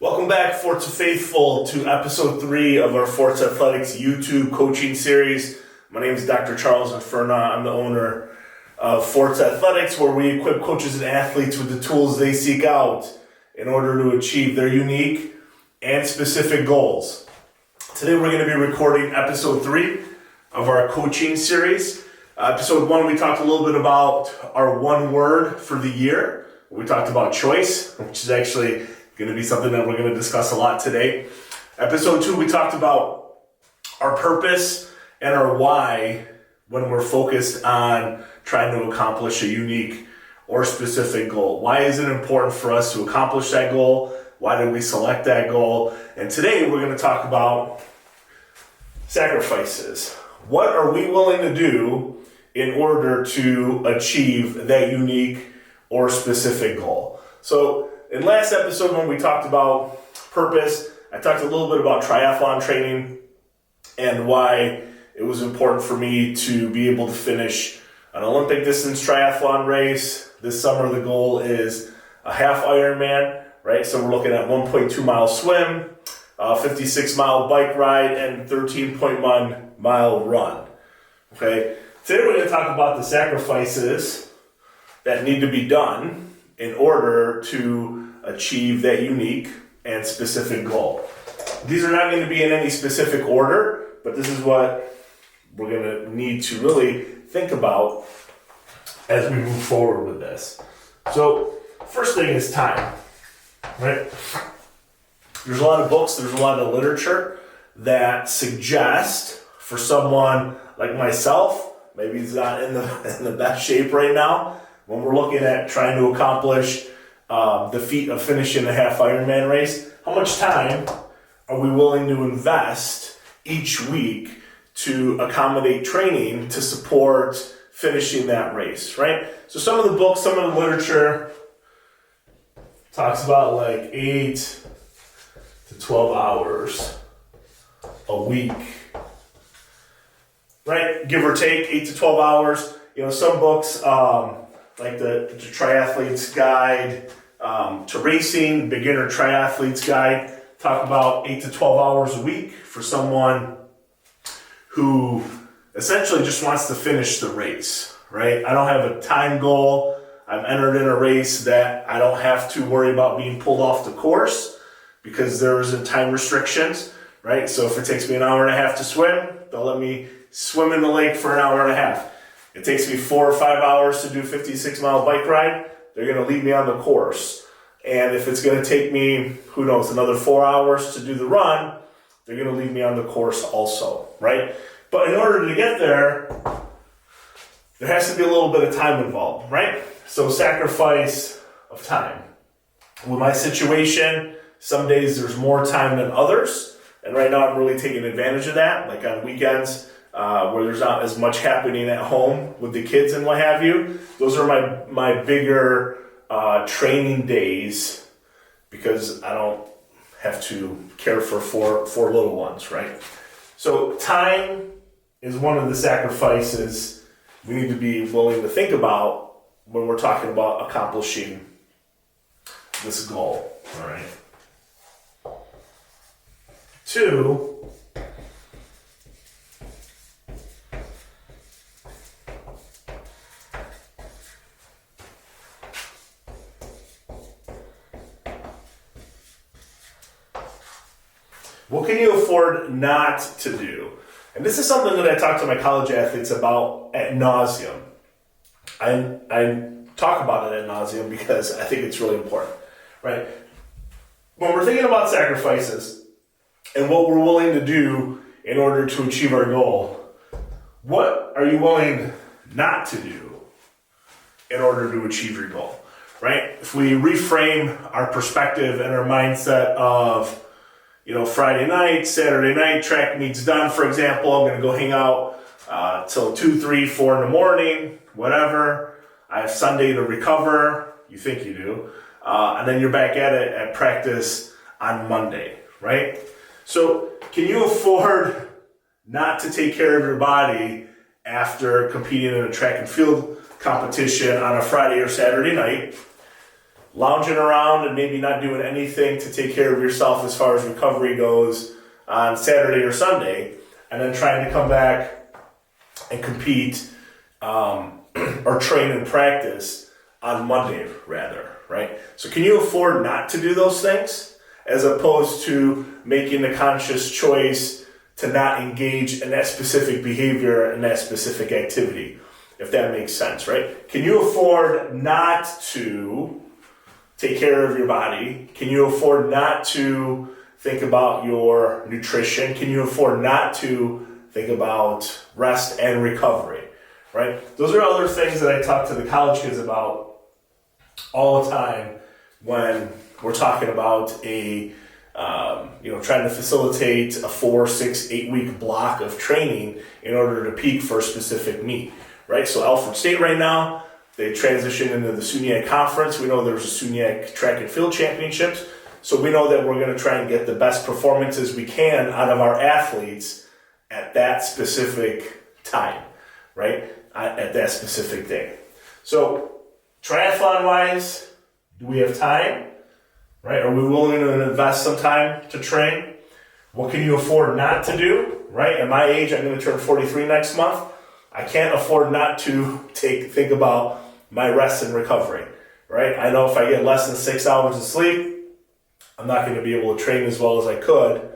Welcome back, Forza Faithful, to episode 3 of our Forza Athletics YouTube coaching series. My name is Dr. Charles Inferna. I'm the owner of Forza Athletics, where we equip coaches and athletes with the tools they seek out in order to achieve their unique and specific goals. Today we're going to be recording episode 3 of our coaching series. Episode 1, we talked a little bit about our one word for the year. We talked about choice, which is actually going to be something that we're going to discuss a lot today. Episode 2, we talked about our purpose and our why when we're focused on trying to accomplish a unique or specific goal. Why is it important for us to accomplish that goal? Why did we select that goal? And today we're going to talk about sacrifices. What are we willing to do in order to achieve that unique or specific goal? So in last episode, when we talked about purpose, I talked a little bit about triathlon training and why it was important for me to be able to finish an Olympic distance triathlon race. This summer, the goal is a half Ironman, right? So we're looking at 1.2 mile swim, 56 mile bike ride, and 13.1 mile run. Okay. Today we're going to talk about the sacrifices that need to be done in order to achieve that unique and specific goal. These are not going to be in any specific order, but this is what we're going to need to really think about as we move forward with this. So, first thing is time, right? There's a lot of books, there's a lot of literature that suggest for someone like myself, maybe he's not in the best shape right now, when we're looking at trying to accomplish the feat of finishing a half Ironman race, how much time are we willing to invest each week to accommodate training to support finishing that race, right? So some of the books, some of the literature talks about like 8 to 12 hours a week, right? Give or take 8 to 12 hours. You know, some books, like the Triathlete's Guide to Racing, Beginner Triathlete's Guide, talk about 8 to 12 hours a week for someone who essentially just wants to finish the race, right? I don't have a time goal. I'm entered in a race that I don't have to worry about being pulled off the course because there isn't time restrictions, right? So if it takes me an hour and a half to swim, they'll let me swim in the lake for an hour and a half. It takes me 4 or 5 hours to do 56 mile bike ride. They're going to leave me on the course. And if it's going to take me, who knows, another 4 hours to do the run, they're going to leave me on the course also, right? But in order to get there, there has to be a little bit of time involved, right? So sacrifice of time. With my situation, some days there's more time than others. And right now I'm really taking advantage of that, like on weekends, where there's not as much happening at home with the kids and what have you. Those are my bigger training days because I don't have to care for four little ones, right? So time is one of the sacrifices we need to be willing to think about when we're talking about accomplishing this goal, all right? 2, what can you afford not to do? And this is something that I talk to my college athletes about ad nauseum. I talk about it ad nauseum because I think it's really important, right? When we're thinking about sacrifices and what we're willing to do in order to achieve our goal, what are you willing not to do in order to achieve your goal, right? If we reframe our perspective and our mindset of, Friday night, Saturday night, track meet's done, for example, I'm going to go hang out till 2, 3, 4 in the morning, whatever. I have Sunday to recover. You think you do. And then you're back at it at practice on Monday, right? So can you afford not to take care of your body after competing in a track and field competition on a Friday or Saturday night lounging around and maybe not doing anything to take care of yourself as far as recovery goes on Saturday or Sunday, and then trying to come back and compete or train and practice on Monday rather, right? So can you afford not to do those things as opposed to making the conscious choice to not engage in that specific behavior and that specific activity, if that makes sense, right? Can you afford not to take care of your body? Can you afford not to think about your nutrition? Can you afford not to think about rest and recovery, right? Those are other things that I talk to the college kids about all the time when we're talking about trying to facilitate a 4, 6, 8 week block of training in order to peak for a specific meet, right? So Alfred State right now, they transitioned into the SUNYAC conference. We know there's a SUNYAC track and field championships. So we know that we're going to try and get the best performances we can out of our athletes at that specific time, right? At that specific day. So triathlon wise, do we have time? Right? Are we willing to invest some time to train? What can you afford not to do? Right? At my age, I'm going to turn 43 next month. I can't afford not to think about my rest and recovery. Right? I know if I get less than 6 hours of sleep, I'm not going to be able to train as well as I could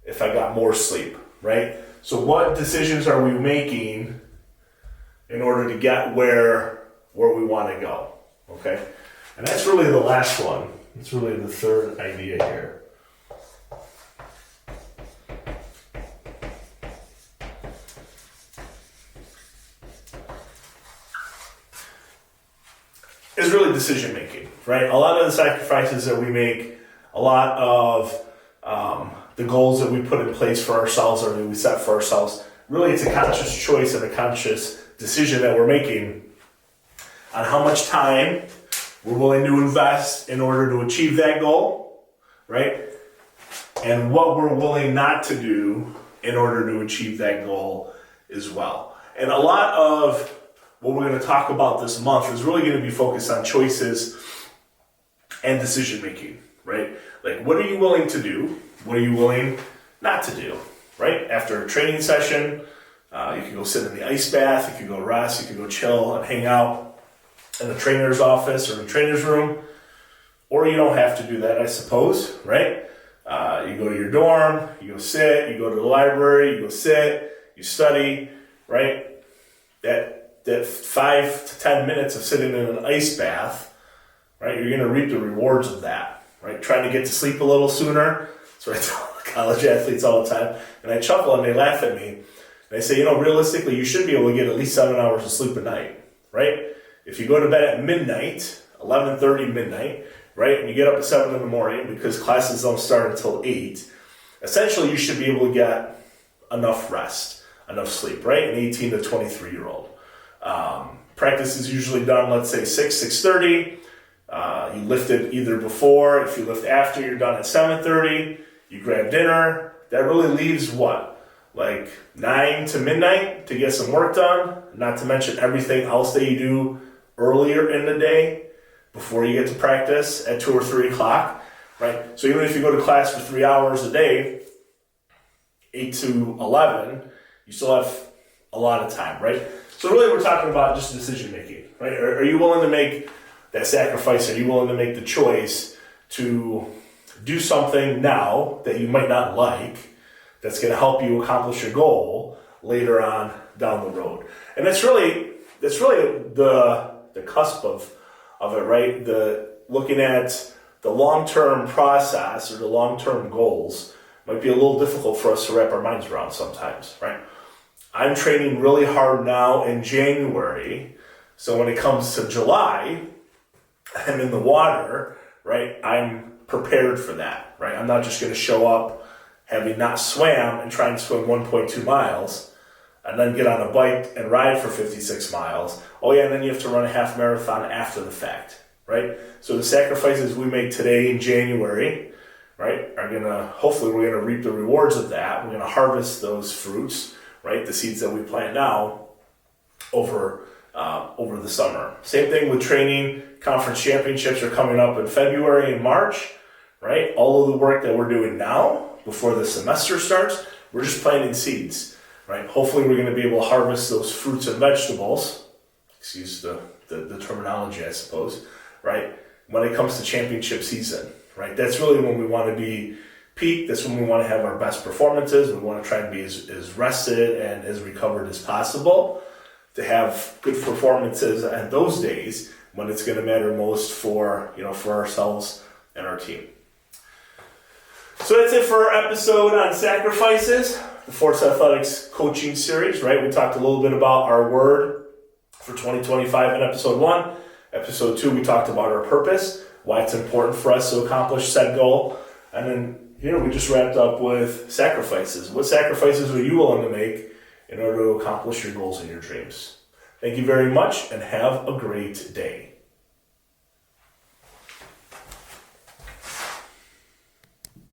if I got more sleep. Right? So what decisions are we making in order to get where we want to go? Okay? And that's really the last one. It's really the third idea here. Is really decision making, right? A lot of the sacrifices that we make, a lot of the goals that we put in place for ourselves or that we set for ourselves, really it's a conscious choice and a conscious decision that we're making on how much time we're willing to invest in order to achieve that goal, right? And what we're willing not to do in order to achieve that goal as well. And a lot of what we're going to talk about this month is really going to be focused on choices and decision making, right? Like, what are you willing to do? What are you willing not to do, right? After a training session, you can go sit in the ice bath, you can go rest, you can go chill and hang out in the trainer's office or the trainer's room, or you don't have to do that, I suppose, right? You go to your dorm, you go sit, you go to the library, you go sit, you study, right? That 5 to 10 minutes of sitting in an ice bath, right? You're going to reap the rewards of that, right? Trying to get to sleep a little sooner. That's what I tell college athletes all the time. And I chuckle and they laugh at me. And I say, realistically, you should be able to get at least 7 hours of sleep a night, right? If you go to bed at midnight, 11:30 midnight, right, and you get up at 7 in the morning because classes don't start until 8, essentially you should be able to get enough rest, enough sleep, right? An 18 to 23-year-old. Practice is usually done, let's say 6:30. You lifted either before. If you lift after, you're done at 7:30. You grab dinner. That really leaves what? Like 9 to midnight to get some work done, not to mention everything else that you do earlier in the day before you get to practice at 2 or 3 o'clock, right? So even if you go to class for 3 hours a day, 8 to 11, you still have a lot of time, right? So really we're talking about just decision making, right? Are you willing to make that sacrifice? Are you willing to make the choice to do something now that you might not like that's going to help you accomplish your goal later on down the road? And that's really the cusp of it, right? Looking at the long-term process or the long-term goals might be a little difficult for us to wrap our minds around sometimes, right? I'm training really hard now in January, so when it comes to July, I'm in the water, right? I'm prepared for that, right? I'm not just going to show up having not swam and try and swim 1.2 miles and then get on a bike and ride for 56 miles. Oh yeah, and then you have to run a half marathon after the fact, right? So the sacrifices we make today in January, right, hopefully we're gonna reap the rewards of that. We're gonna harvest those fruits, right? The seeds that we plant now over the summer. Same thing with training conference championships are coming up in February and March, right? All of the work that we're doing now before the semester starts, we're just planting seeds, right? Hopefully we're going to be able to harvest those fruits and vegetables, excuse the terminology, I suppose, right? When it comes to championship season, right? That's really when we want to be peak. That's when we want to have our best performances. We want to try and be as rested and as recovered as possible to have good performances on those days when it's going to matter most for ourselves and our team. So that's it for our episode on sacrifices, the Forza Athletics coaching series, right? We talked a little bit about our word for 2025 in episode 1. Episode 2, we talked about our purpose, why it's important for us to accomplish said goal. And then here we just wrapped up with sacrifices. What sacrifices are you willing to make in order to accomplish your goals and your dreams? Thank you very much and have a great day.